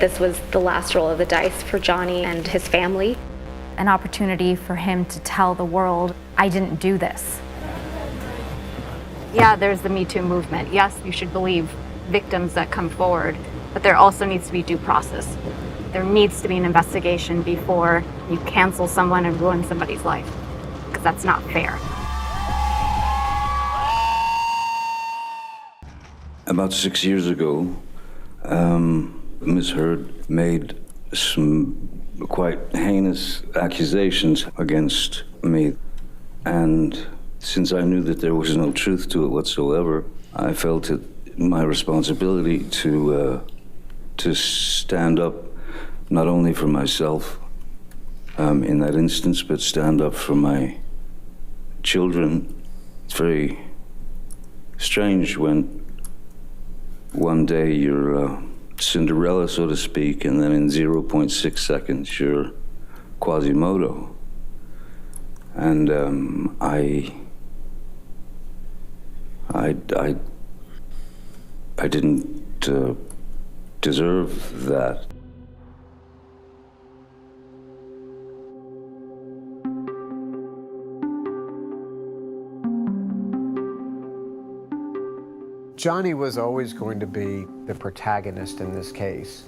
This was the last roll of the dice for Johnny and his family. An opportunity for him to tell the world, I didn't do this. Yeah, there's the Me Too movement. Yes, you should believe victims that come forward, but there also needs to be due process. There needs to be an investigation before you cancel someone and ruin somebody's life, because that's not fair. About 6 years ago, Ms. Heard made some quite heinous accusations against me. And since I knew that there was no truth to it whatsoever, I felt it my responsibility to stand up not only for myself in that instance, but stand up for my children. It's very strange when one day you're Cinderella, so to speak, and then in 0.6 seconds you're Quasimodo. And I didn't deserve that. Johnny was always going to be the protagonist in this case.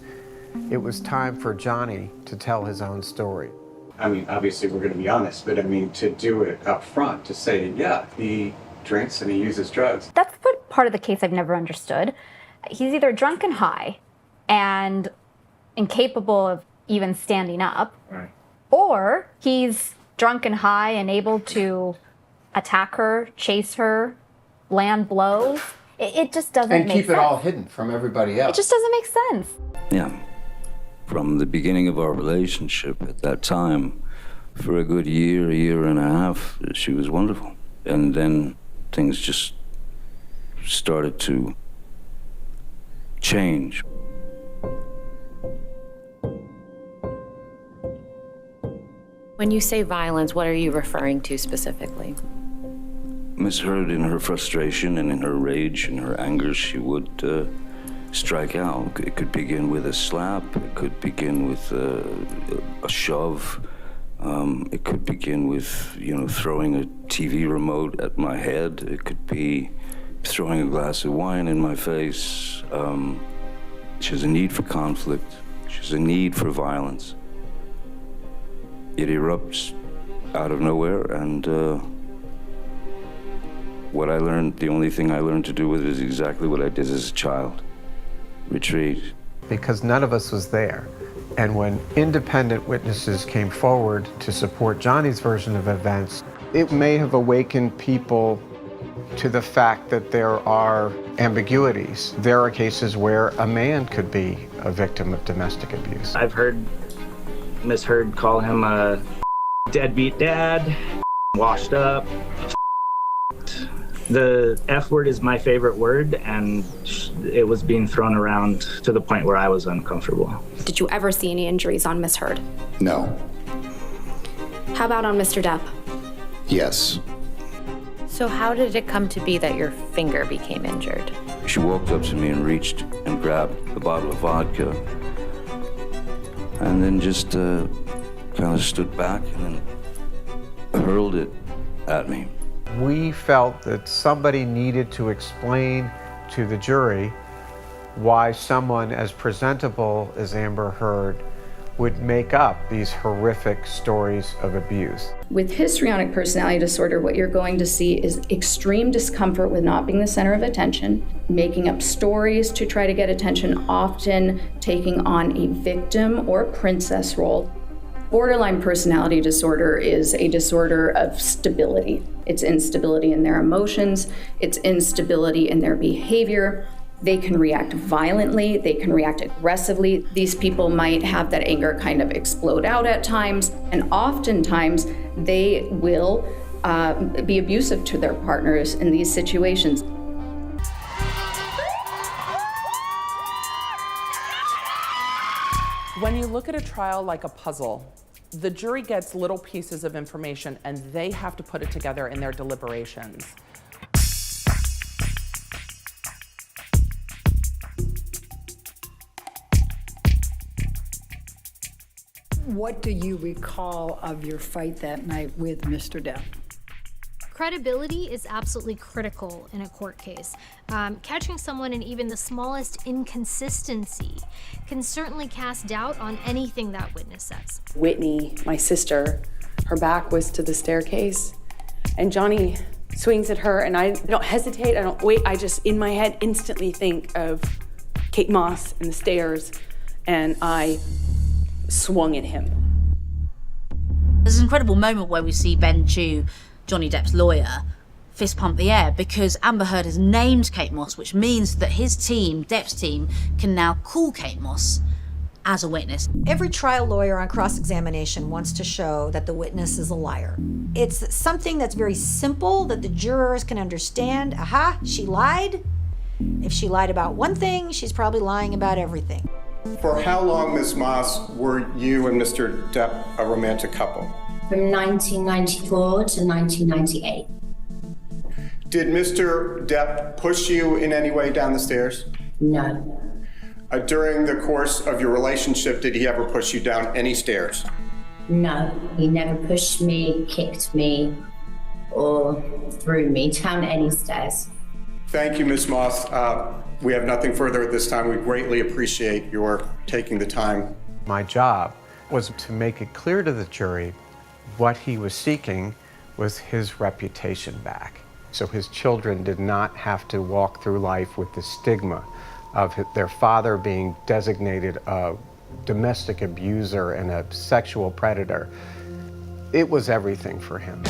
It was time for Johnny to tell his own story. I mean, obviously we're going to be honest, but I mean, to do it up front, to say, yeah, he drinks and he uses drugs. That's part of the case I've never understood. He's either drunk and high and incapable of even standing up, right, or he's drunk and high and able to attack her, chase her, land blows. It just doesn't make sense. And keep it all hidden from everybody else. It just doesn't make sense. Yeah. From the beginning of our relationship at that time, for a good year and a half, she was wonderful. And then things just started to change. When you say violence, what are you referring to specifically? Miss Heard, in her frustration and in her rage and her anger, she would strike out. It could begin with a slap. It could begin with a shove. It could begin with, throwing a TV remote at my head. It could be throwing a glass of wine in my face. She has a need for conflict. She has a need for violence. It erupts out of nowhere, and what I learned, the only thing I learned to do with it is exactly what I did as a child. Retreat. Because none of us was there. And when independent witnesses came forward to support Johnny's version of events, it may have awakened people to the fact that there are ambiguities. There are cases where a man could be a victim of domestic abuse. I've heard Miss Heard call him a deadbeat dad, washed up. The F word is my favorite word, and it was being thrown around to the point where I was uncomfortable. Did you ever see any injuries on Miss Heard? No. How about on Mr. Depp? Yes. So how did it come to be that your finger became injured? She walked up to me and reached and grabbed a bottle of vodka, and then just kind of stood back and then hurled it at me. We felt that somebody needed to explain to the jury why someone as presentable as Amber Heard would make up these horrific stories of abuse. With histrionic personality disorder, what you're going to see is extreme discomfort with not being the center of attention, making up stories to try to get attention, often taking on a victim or princess role. Borderline personality disorder is a disorder of stability. It's instability in their emotions, it's instability in their behavior. They can react violently, they can react aggressively. These people might have that anger kind of explode out at times, and oftentimes they will be abusive to their partners in these situations. When you look at a trial like a puzzle, the jury gets little pieces of information and they have to put it together in their deliberations. What do you recall of your fight that night with Mr. Depp? Credibility is absolutely critical in a court case. Catching someone in even the smallest inconsistency can certainly cast doubt on anything that witness says. Whitney, my sister, her back was to the staircase, and Johnny swings at her, and I don't hesitate, I don't wait, I just in my head instantly think of Kate Moss and the stairs, and I swung at him. There's an incredible moment where we see Ben Chew, Johnny Depp's lawyer, fist pump the air because Amber Heard has named Kate Moss, which means that his team, Depp's team, can now call Kate Moss as a witness. Every trial lawyer on cross-examination wants to show that the witness is a liar. It's something that's very simple that the jurors can understand. Aha, she lied. If she lied about one thing, she's probably lying about everything. For how long, Ms. Moss, were you and Mr. Depp a romantic couple? From 1994 to 1998. Did Mr. Depp push you in any way down the stairs? No. During the course of your relationship, did he ever push you down any stairs? No, he never pushed me, kicked me, or threw me down any stairs. Thank you, Ms. Moss. We have nothing further at this time. We greatly appreciate your taking the time. My job was to make it clear to the jury what he was seeking was his reputation back. So his children did not have to walk through life with the stigma of their father being designated a domestic abuser and a sexual predator. It was everything for him.